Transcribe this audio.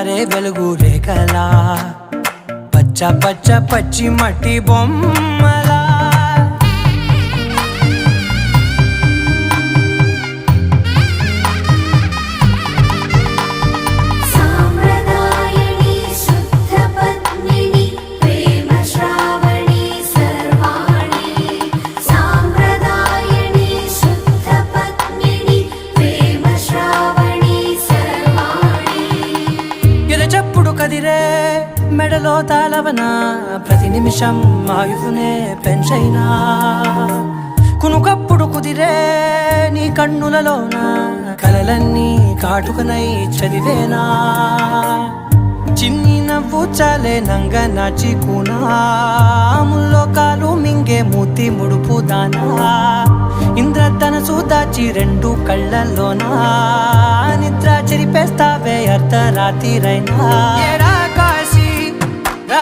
జారే వెలుగు రేఖలా పచ్చ పచ్చ పచ్చి మట్టి బొమ్మలా చెప్పుడు కదిరే మెడలో తాళవన ప్రతి నిమిషం ఆయుధునే పెంచైనా కునుకప్పుడు కుదిరే నీ కన్నులలోన కలలన్నీ కాటుకనై చదివేనా చిన్ని నవ్వు చాలే నంగ నాచి కూనాముల్లో కాలు మింగే మూతి ముడుపు దానా ఇంద్రధనసు దాచి రెండు కళ్ళల్లోనా నిద్ర చెరిపేస్తావే అర్ధరాత్రిరైనా